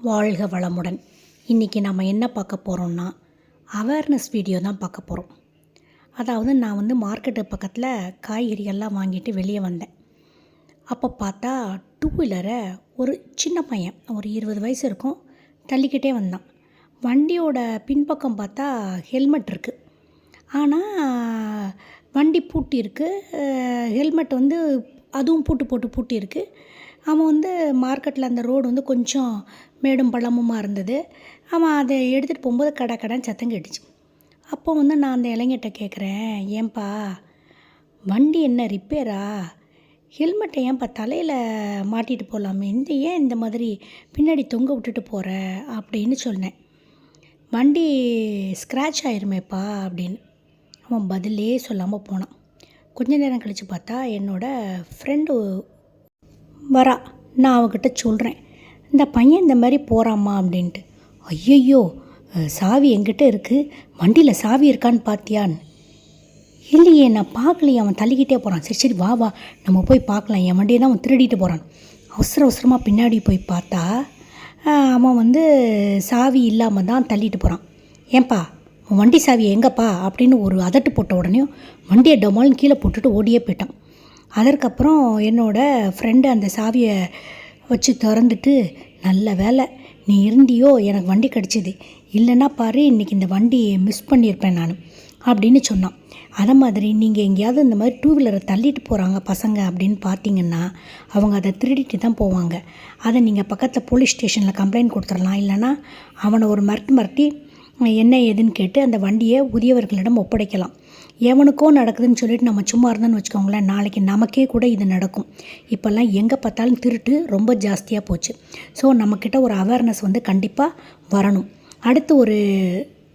வாழ்க வளமுடன். இன்றைக்கி நம்ம என்ன பார்க்க போகிறோம்னா அவேர்னஸ் வீடியோ தான் பார்க்க போகிறோம். அதாவது நான் மார்க்கெட்டு பக்கத்தில் காய்கறிகள்லாம் வாங்கிட்டு வெளியே வந்தேன். அப்போ பார்த்தா டூ வீலரை ஒரு சின்ன பையன், ஒரு 20 வயசு இருக்கும், தள்ளிக்கிட்டே வந்தான். வண்டியோட பின்பக்கம் பார்த்தா ஹெல்மெட் இருக்குது. ஆனால் வண்டி பூட்டி இருக்குது. ஹெல்மெட் அதுவும் பூட்டி இருக்குது. அவன் மார்க்கெட்டில் அந்த ரோடு கொஞ்சம் மேடும் பள்ளமுமா இருந்தது. அவன் அதை எடுத்துகிட்டு போகும்போது கடான்னு சத்தம் கேட்டுச்சு. அப்போ நான் அந்த இளைஞர்கிட்ட கேட்குறேன், ஏன்பா வண்டி என்ன ரிப்பேரா? ஹெல்மெட்டை ஏன்பா தலையில் மாட்டிகிட்டு போகலாமே, ஏன் இந்த மாதிரி பின்னாடி தொங்க விட்டுட்டு போகிற அப்படின்னு சொன்னேன். வண்டி ஸ்க்ராட்ச் ஆயிருமேப்பா அப்படின்னு. அவன் பதிலே சொல்லாமல் போனான். கொஞ்ச நேரம் கழித்து பார்த்தா என்னோடய ஃப்ரெண்டு வரா. நான் அவகிட்ட சொல்கிறேன், இந்த பையன் இந்த மாதிரி போகிறாம்மா அப்படின்ட்டு. ஐயையோ, சாவி என்கிட்ட இருக்குது, வண்டியில் சாவி இருக்கான்னு பார்த்தியான்னு. இல்லையே, நான் பார்க்கலையே, அவன் தள்ளிக்கிட்டே போகிறான். சரி வா நம்ம போய் பார்க்கலாம், என் வண்டியை தான் அவன் திருடிட்டு போகிறான். அவசரமாக பின்னாடி போய் பார்த்தா அவன் சாவி இல்லாமல் தான் தள்ளிட்டு போகிறான். ஏன்பா உன் வண்டி சாவி எங்கப்பா அப்படின்னு ஒரு அதட்டு போட்ட உடனே வண்டியை டமால்னு கீழே போட்டுட்டு ஓடியே போயிட்டான். அதற்கப்புறம் என்னோடய ஃப்ரெண்டு அந்த சாவியை வச்சு திறந்துட்டு, நல்ல வேலை நீ இருந்தியோ, எனக்கு வண்டி கிடச்சிது, இல்லைன்னா பாரு இன்றைக்கி இந்த வண்டியை மிஸ் பண்ணியிருப்பேன் நான் அப்படின்னு சொன்னான். அதை மாதிரி நீங்கள் எங்கேயாவது இந்த மாதிரி டூ வீலரை தள்ளிட்டு போகிறாங்க பசங்க அப்படின்னு பார்த்தீங்கன்னா அவங்க அதை திருடிட்டு தான் போவாங்க. அதை நீங்கள் பக்கத்தில் போலீஸ் ஸ்டேஷனில் கம்ப்ளைண்ட் கொடுத்துடலாம். இல்லைனா அவனை ஒரு மிரட்டி என்ன ஏதுன்னு கேட்டு அந்த வண்டியை உரியவர்களிடம் ஒப்படைக்கலாம். எவனுக்கோ நடக்குதுன்னு சொல்லிட்டு நம்ம சும்மா இருந்தோன்னு வச்சுக்கோங்களேன், நாளைக்கு நமக்கே கூட இது நடக்கும். இப்போல்லாம் எங்கே பார்த்தாலும் திருட்டு ரொம்ப ஜாஸ்தியாக போச்சு. ஸோ நம்மக்கிட்ட ஒரு அவேர்னஸ் கண்டிப்பாக வரணும். அடுத்து ஒரு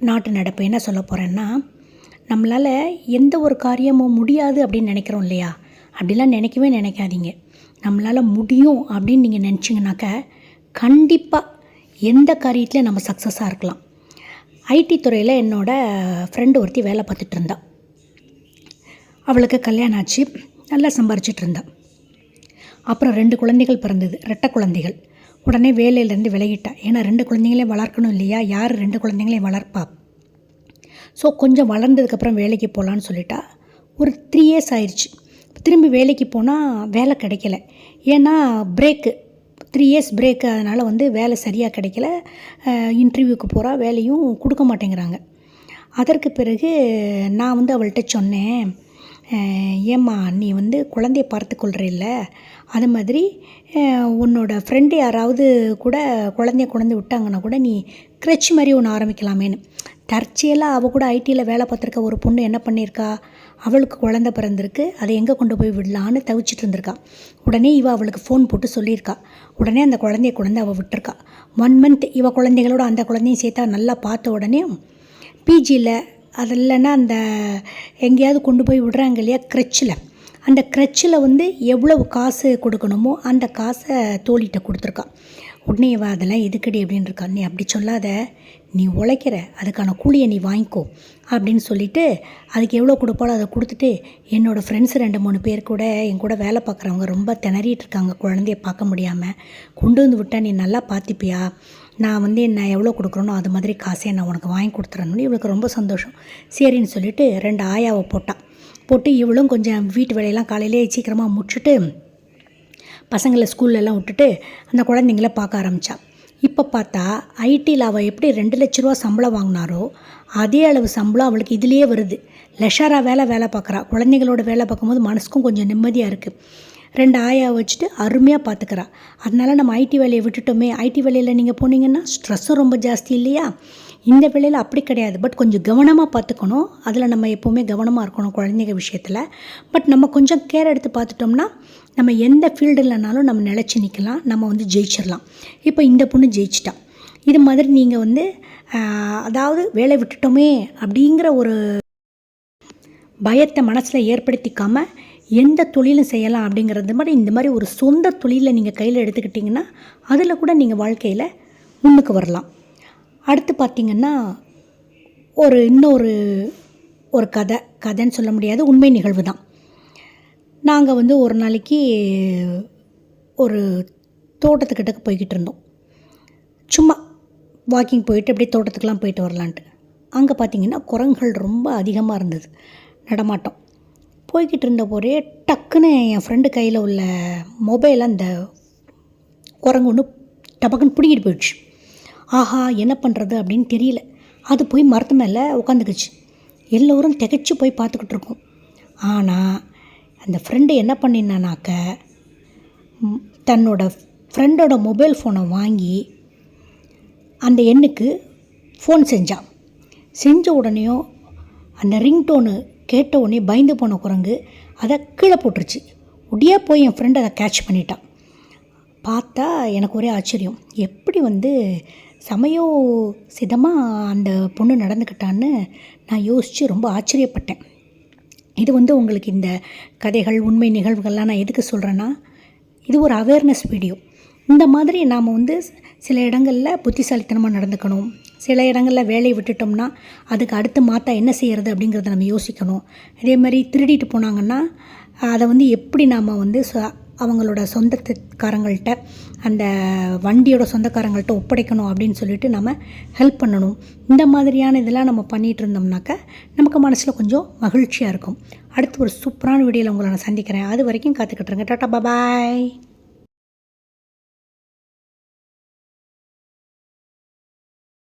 நாட்டு நடப்பு என்ன சொல்ல போகிறேன்னா, நம்மளால் எந்த ஒரு காரியமும் முடியாது அப்படின்னு நினைக்கிறோம் இல்லையா? அப்படிலாம் நினைக்காதீங்க. நம்மளால் முடியும் அப்படின்னு நீங்கள் நினச்சிங்கனாக்க கண்டிப்பாக எந்த காரியத்துலையும் நம்ம சக்ஸஸாக இருக்கலாம். ஐடி துறையில் என்னோடய ஃப்ரெண்டு ஒருத்தி வேலை பார்த்துட்டு இருந்தா. அவளுக்கு கல்யாணம் ஆச்சு, நல்லா சம்பாரிச்சிட்டு இருந்தா. அப்புறம் 2 குழந்தைகள் பிறந்தது, ரெட்டை குழந்தைகள். உடனே வேலையிலேருந்து விலகிட்டா. ஏன்னா 2 குழந்தைங்களையும் வளர்க்கணும் இல்லையா? யார் 2 குழந்தைங்களையும் வளர்ப்பா? ஸோ கொஞ்சம் வளர்ந்ததுக்கப்புறம் வேலைக்கு போகலான்னு சொல்லிட்டா. ஒரு 3 இயர்ஸ் ஆயிடுச்சு. திரும்பி வேலைக்கு போனால் வேலை கிடைக்கல. ஏன்னா 3 இயர்ஸ் பிரேக்கு. அதனால் வேலை சரியாக கிடைக்கல. இன்டர்வியூக்கு போகிறா, வேலையும் கொடுக்க மாட்டேங்கிறாங்க. அதற்கு பிறகு நான் அவள்கிட்ட சொன்னேன், ஏம்மா நீ குழந்தைய பார்த்துக்கொள்கிறில்ல, அது மாதிரி உன்னோட ஃப்ரெண்டு யாராவது கூட குழந்தைய கொண்டு விட்டாங்கன்னா கூட நீ க்ரெச் மாதிரி ஒன்று ஆரம்பிக்கலாமேன்னு. தற்செயலாக அவள் கூட ஐடியில் வேலை பார்த்துருக்க ஒரு பொண்ணு என்ன பண்ணியிருக்கா, அவளுக்கு குழந்தை பிறந்திருக்கு, அதை எங்கே கொண்டு போய் விடலான்னு தவிச்சிட்டு இருந்திருக்கா. உடனே அவளுக்கு ஃபோன் போட்டு சொல்லியிருக்கா. உடனே அந்த குழந்தைய கொண்டு அவள் விட்டுருக்கா. 1 மந்த் குழந்தைகளோட அந்த குழந்தையும் சேர்த்தா நல்லா பார்த்த உடனே பிஜியில் அது இல்லைன்னா அந்த எங்கேயாவது கொண்டு போய் விடுறாங்க இல்லையா க்ரெச்சில், அந்த க்ரெச்சில் எவ்வளவு காசு கொடுக்கணுமோ அந்த காசை தோழிகிட்ட கொடுத்துருக்கா. உடனே அதெல்லாம் எதுக்கடி அப்படின்னு இருக்கா. நீ அப்படி சொல்லாத, நீ உழைக்கிற, அதுக்கான கூலியை நீ வாங்கிக்கோ அப்படின்னு சொல்லிவிட்டு அதுக்கு எவ்வளோ கொடுப்பாலோ அதை கொடுத்துட்டு, என்னோடய ஃப்ரெண்ட்ஸ் 2-3 பேர் கூட என் கூட வேலை பார்க்குறவங்க ரொம்ப திணறிட்டு இருக்காங்க, குழந்தைய பார்க்க முடியாமல், கொண்டு விட்டால் நீ நல்லா பார்த்துப்பியா, நான் என்ன எவ்வளோ கொடுக்குறேனோ அது மாதிரி காசையை நான் உனக்கு வாங்கி கொடுத்துறேன்னு. இவளுக்கு ரொம்ப சந்தோஷம். சரின்னு சொல்லிவிட்டு 2 ஆயாவை போட்டு இவளும் கொஞ்சம் வீட்டு வேலையெல்லாம் காலையிலே சீக்கிரமாக முடிச்சுட்டு பசங்களை ஸ்கூல்லலாம் விட்டுட்டு அந்த குழந்தைங்கள பார்க்க ஆரம்பித்தா. இப்போ பார்த்தா ஐடியில் அவள் எப்படி 2 லட்ச ரூபா சம்பளம் வாங்கினாரோ அதே அளவு சம்பளம் அவளுக்கு இதுலேயே வருது. லெஷராக வேலை பார்க்குறா. குழந்தைங்களோட வேலை பார்க்கும்போது மனசுக்கும் கொஞ்சம் நிம்மதியாக இருக்குது. 2 ஆயாவை வச்சுட்டு அருமையாக பார்த்துக்கிறா. அதனால் நம்ம ஐடி வேலையை விட்டுட்டோமே. ஐடி வேலையில் நீங்கள் போனீங்கன்னா ஸ்ட்ரெஸ்ஸும் ரொம்ப ஜாஸ்தி இல்லையா? இந்த வேலையில் அப்படி கிடையாது. பட் கொஞ்சம் கவனமாக பார்த்துக்கணும். அதில் நம்ம எப்போவுமே கவனமாக இருக்கணும் குழந்தைங்க விஷயத்தில். பட் நம்ம கொஞ்சம் கேர் எடுத்து பார்த்துட்டோம்னா நம்ம எந்த ஃபீல்டுலனாலும் நம்ம நிலச்சி நிற்கலாம், நம்ம ஜெயிச்சிடலாம். இப்போ இந்த பொண்ணு ஜெயிச்சிட்டா. இது மாதிரி நீங்கள் அதாவது வேலை விட்டுட்டோமே அப்படிங்கிற ஒரு பயத்தை மனசில் ஏற்படுத்திக்காமல் எந்த தொழிலும் செய்யலாம் அப்படிங்கிறது மாதிரி இந்த மாதிரி ஒரு சொந்த தொழிலை நீங்கள் கையில் எடுத்துக்கிட்டிங்கன்னா அதில் கூட நீங்கள் வாழ்க்கையில் முன்னுக்கு வரலாம். அடுத்து பார்த்திங்கன்னா இன்னொரு கதைன்னு சொல்ல முடியாது, உண்மை நிகழ்வு தான். நாங்கள் ஒரு நாளைக்கு ஒரு தோட்டத்துக்கிட்ட போய்கிட்டு இருந்தோம். சும்மா வாக்கிங் போயிட்டு அப்படியே தோட்டத்துக்கெலாம் போயிட்டு வரலான்ட்டு. அங்கே பார்த்திங்கன்னா குரங்குகள் ரொம்ப அதிகமாக இருந்தது, நடமாட்டம். போய்கிட்டு இருந்த போதே டக்குன்னு என் ஃப்ரெண்டு கையில் உள்ள மொபைலை அந்த குரங்கு ஒன்று டபக்குன்னு பிடிக்கிட்டு போயிடுச்சு. ஆஹா, என்ன பண்ணுறது அப்படின்னு தெரியல. அது போய் மரத்து மேலே உட்காந்துக்குச்சு. எல்லோரும் திகைச்சு போய் பார்த்துக்கிட்டு இருக்கோம். ஆனால் அந்த ஃப்ரெண்டு என்ன பண்ணினானாக்க, தன்னோட ஃப்ரெண்டோட மொபைல் ஃபோனை வாங்கி அந்த எண்ணுக்கு ஃபோன் செஞ்சான். செஞ்ச உடனேயும் அந்த ரிங்டோனு கேட்ட உடனே பயந்து போன குரங்கு அதை கீழே போட்டுருச்சு. உடனே போய் என் ஃப்ரெண்டு அதை கேட்ச் பண்ணிட்டான். பார்த்தா எனக்கு ஒரே ஆச்சரியம், எப்படி சமயோசிதமாக அந்த பொண்ணு நடந்துக்கிட்டான்னு நான் யோசித்து ரொம்ப ஆச்சரியப்பட்டேன். இது உங்களுக்கு இந்த கதைகள், உண்மை நிகழ்வுகள்லாம் நான் எதுக்கு சொல்கிறேன்னா, இது ஒரு அவேர்னஸ் வீடியோ. இந்த மாதிரி நாம் சில இடங்களில் புத்திசாலித்தனமாக நடந்துக்கணும். சில இடங்களில் வேலையை விட்டுட்டோம்னா அதுக்கு அடுத்து மாற்றா என்ன செய்கிறது அப்படிங்கிறத நம்ம யோசிக்கணும். அதே மாதிரி திருடிட்டு போனாங்கன்னா அதை எப்படி நாம் அவங்களோட சொந்தக்காரங்கள்ட்ட, அந்த வண்டியோட சொந்தக்காரங்கள்ட்ட ஒப்படைக்கணும் அப்படின்னு சொல்லிட்டு நம்ம ஹெல்ப் பண்ணணும். இந்த மாதிரியான இதெல்லாம் நம்ம பண்ணிகிட்டு இருந்தோம்னாக்கா நமக்கு மனசில் கொஞ்சம் மகிழ்ச்சியாக இருக்கும். அடுத்து ஒரு சூப்பரான வீடியோவில் உங்களை நான் சந்திக்கிறேன். அது வரைக்கும் காத்துக்கிட்டுருங்க. டாட்டா, பாய்.